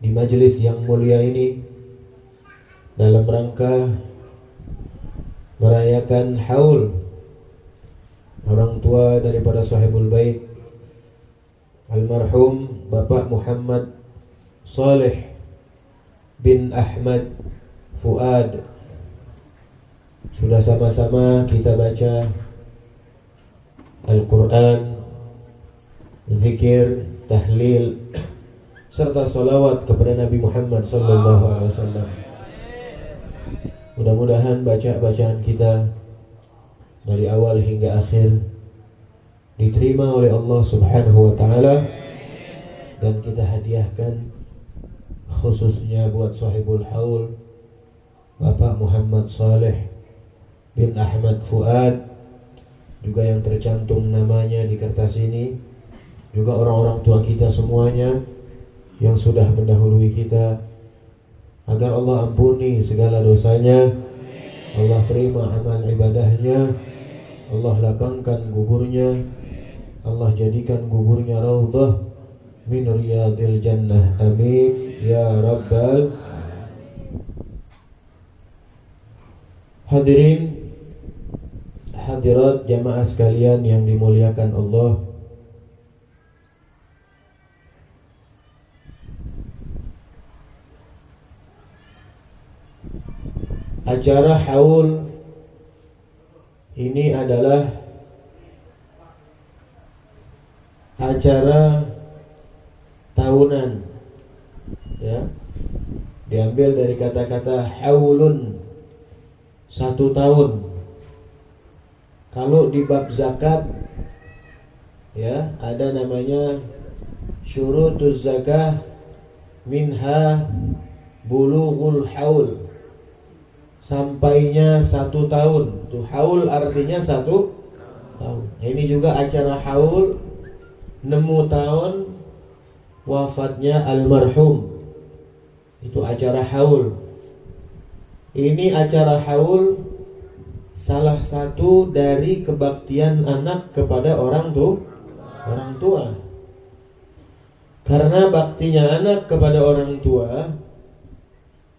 di majelis yang mulia ini dalam rangka merayakan haul orang tua daripada sahibul bait almarhum Bapak Muhammad Saleh bin Ahmad Fuad. Sudah sama-sama kita baca Al-Quran, zikir, tahlil, serta salawat kepada Nabi Muhammad SAW. Mudah-mudahan bacaan kita dari awal hingga akhir diterima oleh Allah Subhanahu wa Ta'ala, dan kita hadiahkan khususnya buat sahibul haul Bapak Muhammad Saleh bin Ahmad Fuad, juga yang tercantum namanya di kertas ini, juga orang-orang tua kita semuanya yang sudah mendahului kita, agar Allah ampuni segala dosanya, Allah terima amal ibadahnya, Allah lapangkan kuburnya, Allah jadikan kuburnya raudhah min riyadil jannah, amin ya rabbal. Hadirin hadirat jamaah sekalian yang dimuliakan Allah, acara haul ini adalah acara tahunan, ya, diambil dari kata-kata haulun, 1 tahun. Kalau di bab zakat, ya, ada namanya syurutuz zakah, minha bulughul haul, sampainya 1 tahun. Tuh haul artinya 1 tahun. Ini juga acara haul, nemu tahun wafatnya almarhum, itu acara haul. Ini acara haul salah satu dari kebaktian anak kepada orang tua. Karena baktinya anak kepada orang tua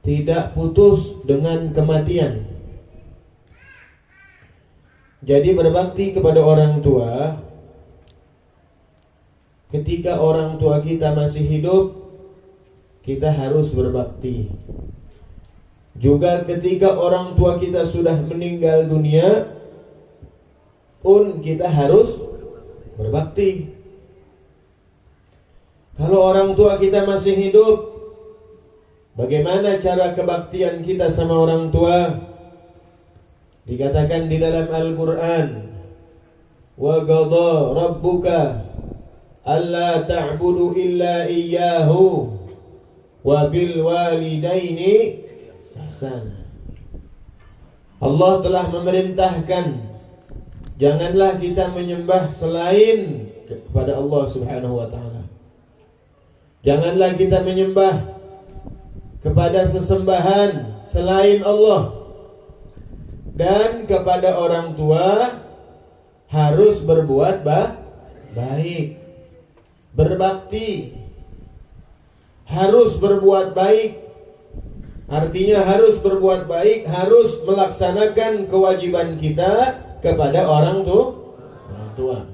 tidak putus dengan kematian. Jadi berbakti kepada orang tua, ketika orang tua kita masih hidup, kita harus berbakti. Juga ketika orang tua kita sudah meninggal dunia pun kita harus berbakti. Kalau orang tua kita masih hidup, bagaimana cara kebaktian kita sama orang tua? Dikatakan di dalam Al-Quran, wa qadha rabbuka alla ta'budu illa iyyahu wa bil walidaini ihsana. Allah telah memerintahkan, janganlah kita menyembah selain kepada Allah Subhanahu wa Ta'ala. Janganlah kita menyembah kepada sesembahan selain Allah. Dan kepada orang tua harus berbuat baik, berbakti, harus berbuat baik. Artinya harus berbuat baik, harus melaksanakan kewajiban kita kepada orang tua.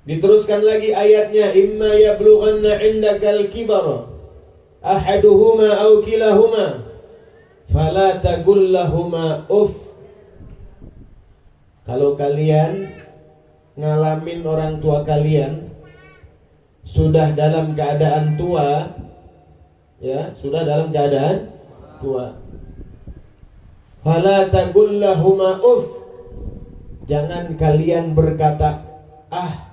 Diteruskan lagi ayatnya, imma yablughanna 'indakal kibara ahaduhuma aw kilahuma fala taqul lahumā uff. Kalau kalian ngalamin orang tua kalian sudah dalam keadaan tua, ya, sudah dalam keadaan tua, fala taqul lahumā uff, jangan kalian berkata ah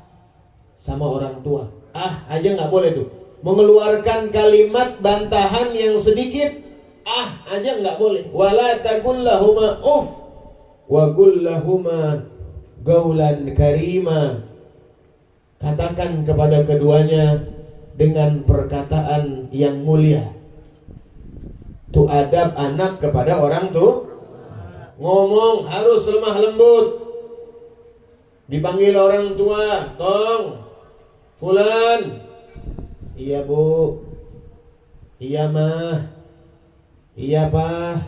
sama orang tua. Ah aja nggak boleh tuh. Mengeluarkan kalimat bantahan yang sedikit, ah aja nggak boleh. Wala taqul lahumā uff wa qul lahumā qawlan karīmā. Katakan kepada keduanya dengan perkataan yang mulia. Itu adab anak kepada orang tuh. Ngomong harus lemah lembut. Dipanggil orang tua, tong, fulan, Iya bu, iya mah, iya pak.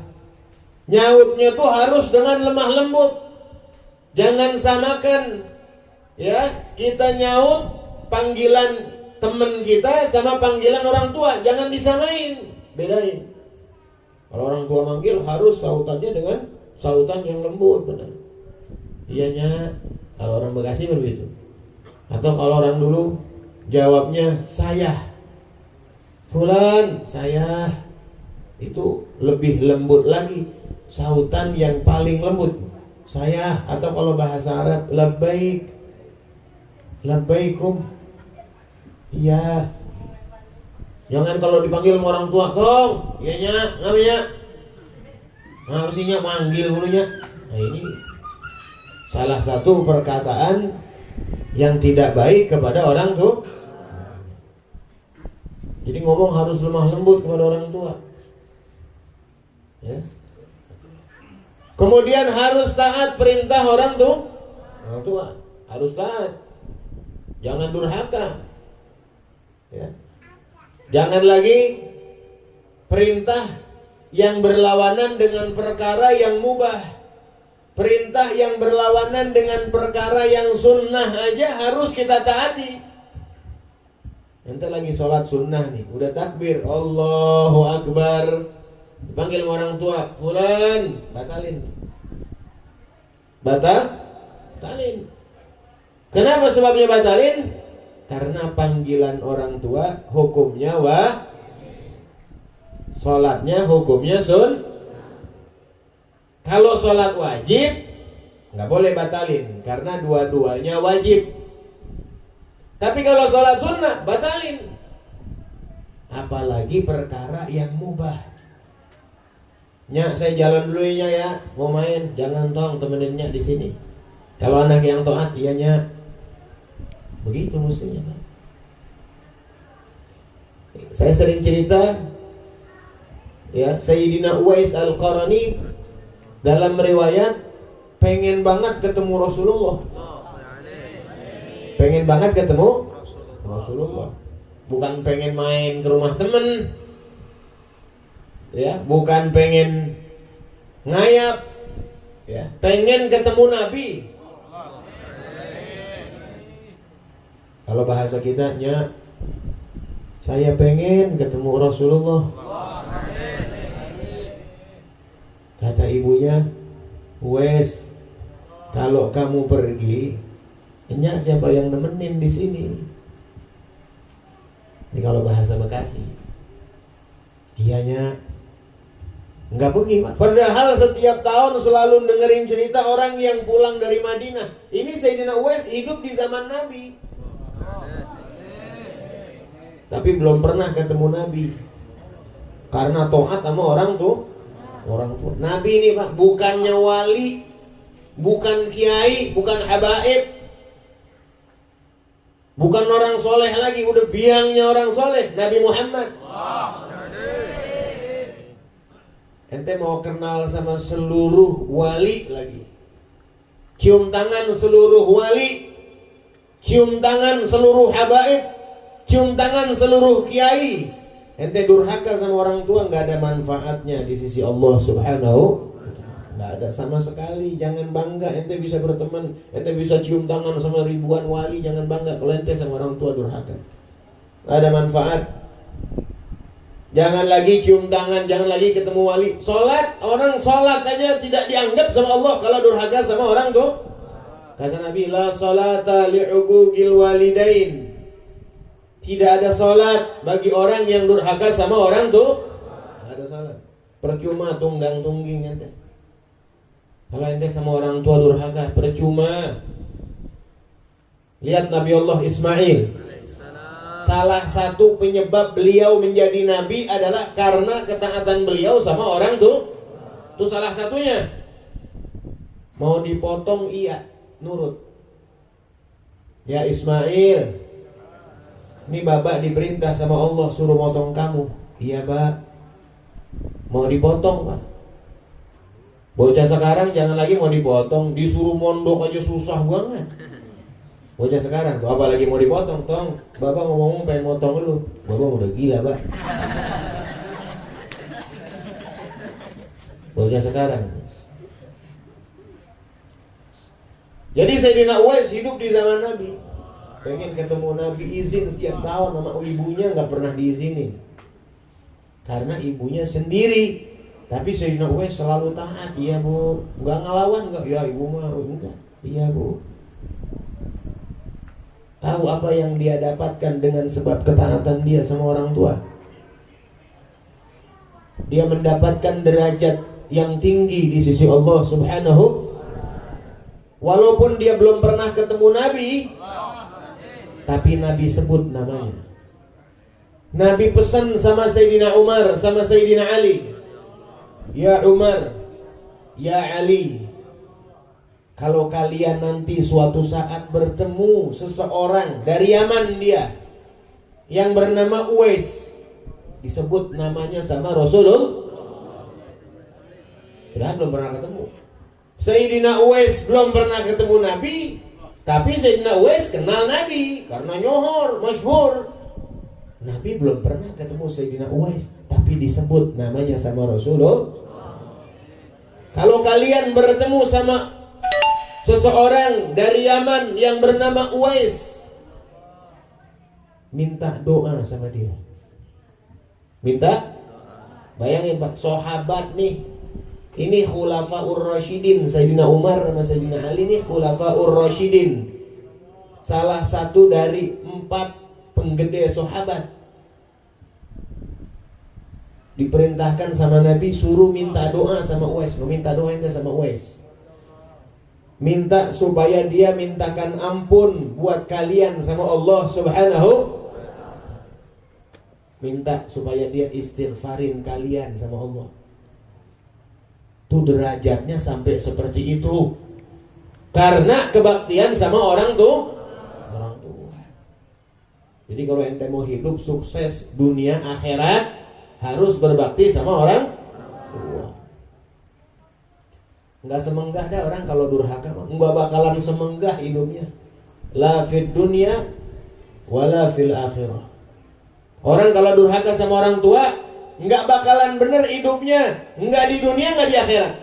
Nyautnya tuh harus dengan lemah lembut. Jangan samakan ya, kita nyaut panggilan teman kita sama panggilan orang tua, jangan disamain, bedain. Kalau orang tua manggil harus sautannya dengan sautan yang lembut, benar. Iyanya, kalau orang Bekasi begitu. Atau kalau orang dulu jawabnya saya, fulan, saya, itu lebih lembut lagi. Sautan yang paling lembut saya, atau kalau bahasa Arab labbaik, labbaikum, iya. Jangan kalau dipanggil sama orang tua, tolong, iya nya, namanya ngapa sih nya manggil dulunya. Nah ini salah satu perkataan yang tidak baik kepada orang tua. Jadi ngomong harus lemah lembut kepada orang tua ya. Kemudian harus taat perintah orang tua, harus taat. Jangan durhaka ya. Jangan lagi perintah yang berlawanan dengan perkara yang mubah. Perintah yang berlawanan dengan perkara yang sunnah aja harus kita taati. Nanti lagi sholat sunnah nih, udah takbir, Allahu Akbar, dipanggil orang tua, fulan, batalin. Batalin. Kenapa sebabnya batalin? Karena panggilan orang tua hukumnya sholatnya hukumnya Kalau sholat wajib nggak boleh batalin karena dua-duanya wajib. Tapi kalau sholat sunnah batalin. Apalagi perkara yang mubah. Nya, saya jalan dulu ya, mau main, jangan tong temeninnya di sini. Kalau anak yang taat, iyanya begitu mestinya. Saya sering cerita, ya, Sayyidina Uwais Al-Qarani dalam riwayat pengen banget ketemu Rasulullah. Pengen banget ketemu Rasulullah. Bukan pengen main ke rumah temen. Ya, bukan pengen ngayap, ya, pengen ketemu Nabi. Kalau bahasa kita, nya, saya pengen ketemu Rasulullah. Kata ibunya, wes, kalau kamu pergi, nya siapa yang nemenin di sini? Ini kalau bahasa Bekasi. Iyanya nggak pergi, Pak. Padahal setiap tahun selalu dengerin cerita orang yang pulang dari Madinah. Ini Sayyidina Uwais hidup di zaman Nabi, tapi belum pernah ketemu Nabi karena taat sama orang tua. Nabi ini, Pak, bukannya wali, bukan kiai, bukan habaib, bukan orang soleh lagi, udah biangnya orang soleh, Nabi Muhammad. Ente mau kenal sama seluruh wali lagi, cium tangan seluruh wali, cium tangan seluruh habaib, cium tangan seluruh kiai. Ente durhaka sama orang tua, nggak ada manfaatnya di sisi Allah Subhanahu. Nggak ada sama sekali. Jangan bangga ente bisa berteman, ente bisa cium tangan sama ribuan wali. Jangan bangga kalau ente sama orang tua durhaka. Nggak ada manfaat. Jangan lagi cium tangan, jangan lagi ketemu wali. Sholat, orang sholat aja tidak dianggap sama Allah kalau durhaka sama orang tuh. Kata Nabi, la sholata li'uquqil walidain. Tidak ada sholat bagi orang yang durhaka sama orang tuh. Tidak ada sholat. Percuma tunggang tungging ente. Kalau ente sama orang tua durhaka, percuma. Lihat Nabi Allah Ismail. Salah satu penyebab beliau menjadi nabi adalah karena ketaatan beliau sama orang tuh. Itu salah satunya. Mau dipotong, iya, nurut. Ya Ismail, ini babak diperintah sama Allah suruh motong kamu. Iya, Pak. Mau dipotong, Pak. Bocah sekarang jangan lagi mau dipotong, disuruh mondok aja susah banget. Bocah sekarang tuh apalagi mau dipotong, tong, bapak ngomong pengen motong lu, bapak udah gila, Pak. Bocah sekarang. Jadi Sayyidina Uwais hidup di zaman Nabi. Pengen ketemu Nabi, izin setiap tahun sama ibunya, nggak pernah diizinin. Karena ibunya sendiri. Tapi Sayyidina Uwais selalu taat. Iya bu, nggak ngelawan nggak? Ya ibu mah enggak. Iya bu. Tahu apa yang dia dapatkan dengan sebab ketaatan dia sama orang tua? Dia mendapatkan derajat yang tinggi di sisi Allah Subhanahu. Walaupun dia belum pernah ketemu Nabi, tapi Nabi sebut namanya. Nabi pesan sama Sayyidina Umar, sama Sayyidina Ali. Ya Umar, ya Ali, kalau kalian nanti suatu saat bertemu seseorang dari Yaman dia yang bernama Uwais, disebut namanya sama Rasulullah. Padahal belum pernah ketemu. Sayyidina Uwais belum pernah ketemu Nabi, tapi Sayyidina Uwais kenal Nabi karena nyohor, masyhur. Nabi belum pernah ketemu Sayyidina Uwais, tapi disebut namanya sama Rasulullah. Kalau kalian bertemu sama seseorang dari Yaman yang bernama Uwais, minta doa sama dia. Minta? Bayangin Pak, sahabat nih. Ini Khulafaur Rasyidin, Sayyidina Umar sama Sayyidina Ali nih Khulafaur Rasyidin. Salah satu dari 4 penggede sahabat. Diperintahkan sama Nabi suruh minta doa sama Uwais. Minta doa itu sama Uwais. Minta supaya dia mintakan ampun buat kalian sama Allah Subhanahu. Minta supaya dia istighfarin kalian sama Allah. Tuh derajatnya sampai seperti itu. Karena kebaktian sama orang tua. Jadi kalau ente mau hidup sukses dunia akhirat, harus berbakti sama orang tua. Nggak semenggah dah orang kalau durhaka mah. Nggak bakalan semenggah hidupnya. La fid dunya wala fil akhirah. Orang kalau durhaka sama orang tua, nggak bakalan bener hidupnya. Nggak di dunia, nggak di akhirat.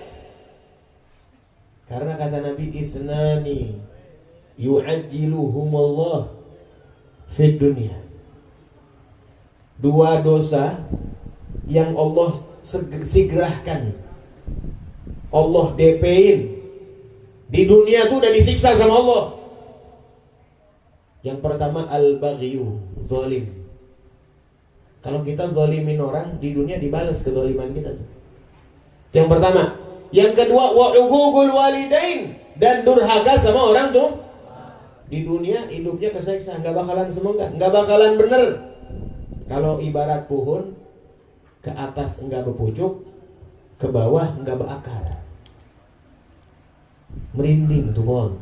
Karena kata Nabi, Ithnani yu'ajjiluhumullah fid dunya. 2 dosa yang Allah segerakan, Allah DP-in. Di dunia tuh udah disiksa sama Allah. Yang pertama al-baghyu, zalim. Kalau kita zalimin orang, di dunia dibalas kezaliman kita. Yang pertama. Yang kedua, wa'uqul walidain, dan durhaka sama orang tuh. Di dunia hidupnya keseksa, nggak bakalan semoga, nggak bakalan bener. Kalau ibarat pohon, ke atas enggak berpucuk, ke bawah enggak berakar. Merinding tuh pohon.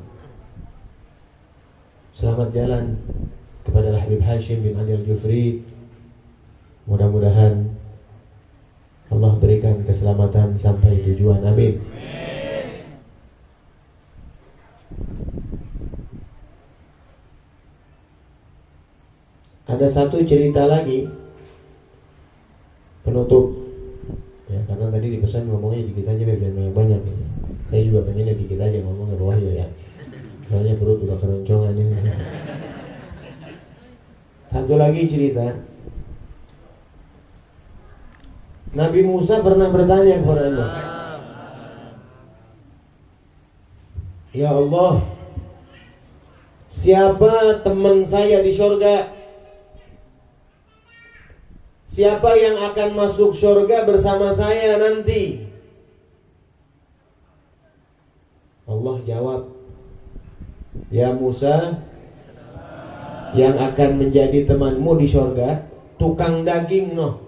Selamat jalan kepada Habib Hashim bin Ali Al-Jufri. Mudah-mudahan Allah berikan keselamatan sampai tujuan. Amin. Ada satu cerita lagi penutup ya, karena tadi dipesan ngomongnya dikit aja biar banyak. Saya juga pengennya dikit aja ngomong ke bawah ya. Soalnya perut udah keroncongan ini. Satu lagi cerita. Nabi Musa pernah bertanya kepada Allah, ya Allah, siapa teman saya di surga? Siapa yang akan masuk surga bersama saya nanti? Allah jawab, ya Musa, yang akan menjadi temanmu di surga tukang daging noh,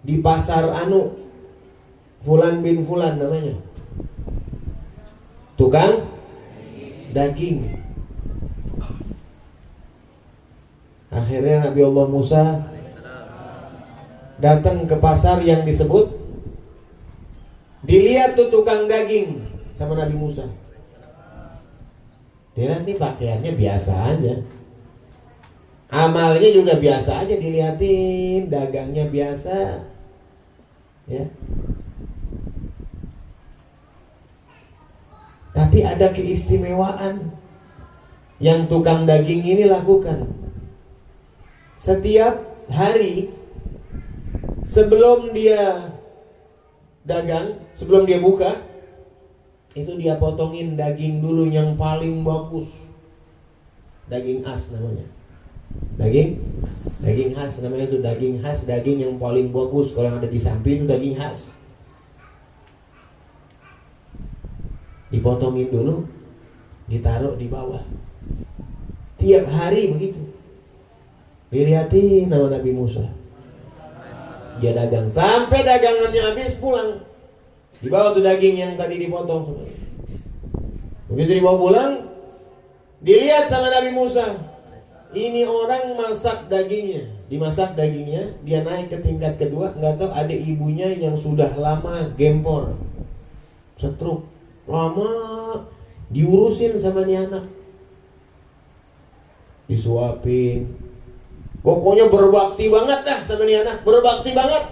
di pasar Fulan bin Fulan namanya, tukang daging. Akhirnya Nabi Allah Musa datang ke pasar yang disebut. Dilihat tuh tukang daging sama Nabi Musa. Dilihat nih pakaiannya biasa aja, amalnya juga biasa aja dilihatin, dagangnya biasa, ya. Tapi ada keistimewaan yang tukang daging ini lakukan. Setiap hari sebelum dia dagang, sebelum dia buka, itu dia potongin daging dulu yang paling bagus. Daging khas namanya. Daging khas namanya, itu daging khas, daging yang paling bagus. Kalau yang ada di samping itu daging khas. Dipotongin dulu, ditaruh di bawah. Tiap hari begitu. Dilihatin sama Nabi Musa. Dia dagang sampai dagangannya habis, pulang. Dibawa tuh daging yang tadi dipotong. Begitu dibawa pulang, dilihat sama Nabi Musa. Ini orang masak dagingnya, dimasak dagingnya, dia naik ke tingkat kedua, nggak tahu ada ibunya yang sudah lama gempor, stroke, lama diurusin sama nih anak, disuapin, pokoknya berbakti banget dah sama nih anak, berbakti banget,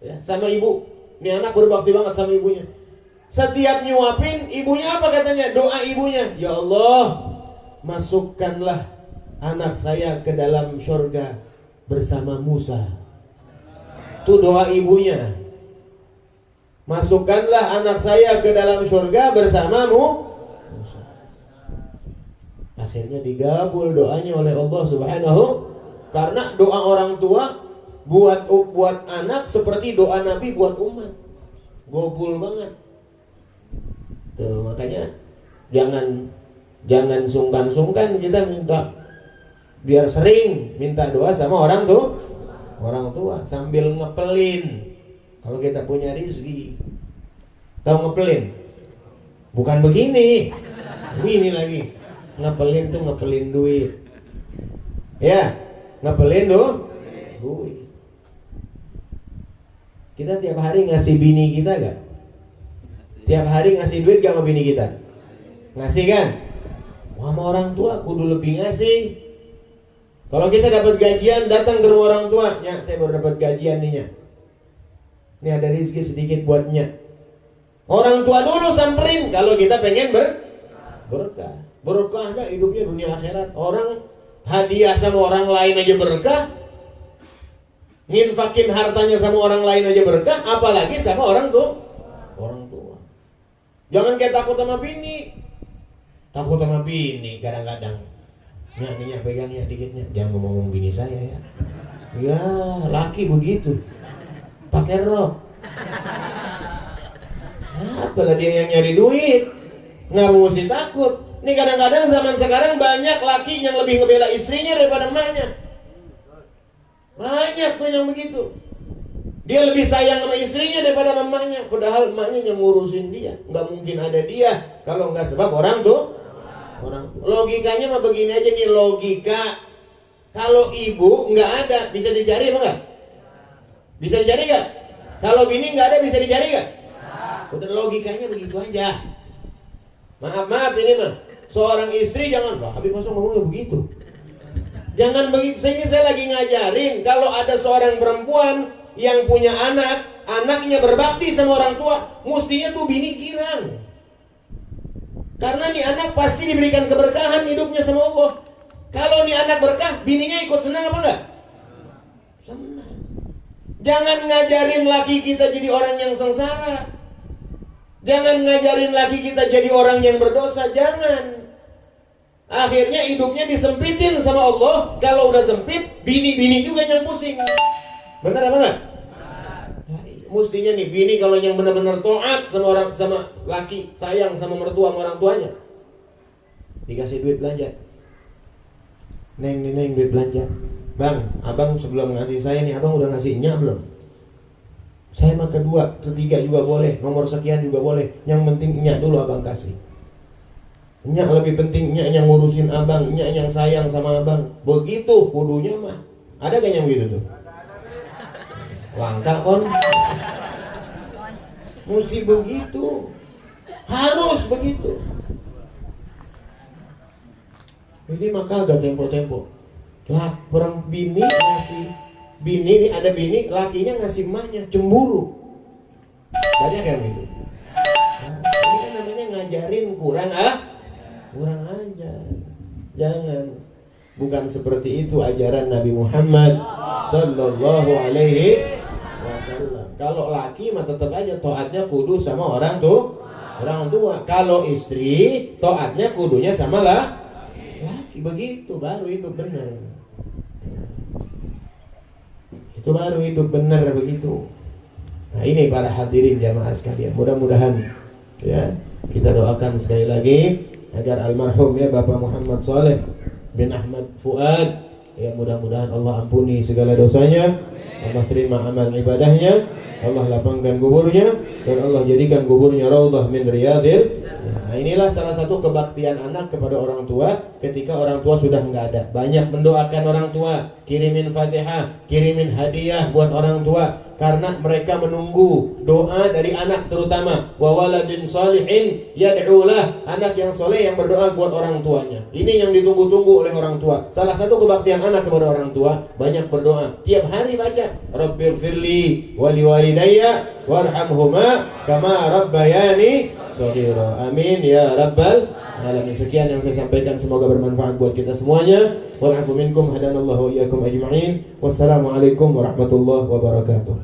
ya, sama ibu. Nih anak berbakti banget sama ibunya. Setiap nyuapin, ibunya apa katanya? Doa ibunya, ya Allah, masukkanlah anak saya ke dalam surga bersama Musa. Itu doa ibunya. Masukkanlah anak saya ke dalam surga bersamamu. Akhirnya digabul doanya oleh Allah Subhanahu. Karena doa orang tua buat anak seperti doa Nabi buat umat. Gobul banget. Tuh, makanya jangan sungkan-sungkan kita minta, biar sering minta doa sama orang tua sambil ngepelin. Kalau kita punya rezeki, tahu ngepelin? Bukan begini lagi. Ngepelin tuh ngepelin duit, ya, ngepelin duit. Kita tiap hari ngasih bini kita gak? Tiap hari ngasih duit gak sama bini kita? Ngasih kan? Sama orang tua kudu lebih ngasih. Kalau kita dapat gajian, datang ke rumah orang tua, "Nya, saya baru dapat gajian nih, Nya. Ini ada rezeki sedikit buatnya." Orang tua dulu samperin kalau kita pengen berkah. Berkah dah hidupnya dunia akhirat. Orang hadiah sama orang lain aja berkah. Nginfakin hartanya sama orang lain aja berkah, apalagi sama orang tua. Jangan kayak takut sama bini. Takut sama bini kadang-kadang. Nya pegangnya dikitnya. Jangan ngomong bini saya ya. Ya, laki begitu. Pakai rok. Apalah dia yang nyari duit. Nggak mesti takut. Ini kadang-kadang zaman sekarang banyak laki yang lebih ngebela istrinya daripada emaknya. Banyak tuh yang begitu. Dia lebih sayang sama istrinya daripada mamanya. Padahal emaknya yang ngurusin dia. Nggak mungkin ada dia kalau nggak sebab orang tua. Logikanya mah begini aja nih, logika. Kalau ibu nggak ada, bisa dicari apa nggak? Bisa dicari nggak? Kalau bini nggak ada, bisa dicari nggak? Udah, logikanya begitu aja. Maaf ini mah. Seorang istri jangan, lah Habib masa ngomongnya begitu. Jangan begitu. Ini saya lagi ngajarin, kalau ada seorang perempuan yang punya anak, anaknya berbakti sama orang tua, mestinya tuh bini girang. Karena nih anak pasti diberikan keberkahan hidupnya sama Allah. Kalau nih anak berkah, bininya ikut senang apa enggak? Senang. Jangan ngajarin laki kita jadi orang yang sengsara. Jangan ngajarin laki kita jadi orang yang berdosa. Jangan. Akhirnya hidupnya disempitin sama Allah. Kalau udah sempit, bini-bini juga yang pusing. Benar apa enggak? Mestinya nih bini kalau yang benar-benar taat sama orang, sama laki, sayang sama mertua, sama orang tuanya, dikasih duit belanja. Neng duit belanja. Bang, abang sebelum ngasih saya nih, abang udah ngasih Nya belum? Saya mah kedua, ketiga juga boleh, nomor sekian juga boleh. Yang penting Nya dulu abang kasih. Nya lebih penting, Nya yang ngurusin abang, Nya yang sayang sama abang. Begitu kudunya mah. Ada gak yang begitu tuh? Langka kon. Mesti begitu. Harus begitu. Ini maka agak tempo-tempo. Lah, orang bini ngasih bini, ini ada bini, lakinya ngasih emaknya, cemburu. Banyak yang gitu. Nah, ini kan namanya ngajarin kurang ajar. Jangan. Bukan seperti itu ajaran Nabi Muhammad sallallahu alaihi wasallam. Kalau laki mah tetap aja taatnya kudu sama orang tua. Kalau istri taatnya kudunya sama laki. Begitu baru hidup benar. Itu baru hidup benar begitu. Nah, ini para hadirin jamaah sekalian. Mudah-mudahan ya kita doakan sekali lagi agar almarhum ya Bapak Muhammad Saleh bin Ahmad Fuad ya, mudah-mudahan Allah ampuni segala dosanya, Allah terima amal ibadahnya, Allah lapangkan kuburnya, dan Allah jadikan kuburnya raudhah min riyadil. Nah, inilah salah satu kebaktian anak kepada orang tua ketika orang tua sudah nggak ada. Banyak mendoakan orang tua, kirimin Fatihah, kirimin hadiah buat orang tua, karena mereka menunggu doa dari anak, terutama wa waladin shalihin yad'ulah, anak yang soleh yang berdoa buat orang tuanya. Ini yang ditunggu-tunggu oleh orang tua. Salah satu kebaktian anak kepada orang tua, banyak berdoa. Tiap hari baca Rabbighfirli wa liwalidayya warhamhuma kama rabbayani shaghira. Amin ya rabbal alamin. Sekian yang saya sampaikan, semoga bermanfaat buat kita semuanya. Wal afu minkum, hadanallahu wa iyyakum ajma'in. Wassalamualaikum warahmatullahi wabarakatuh.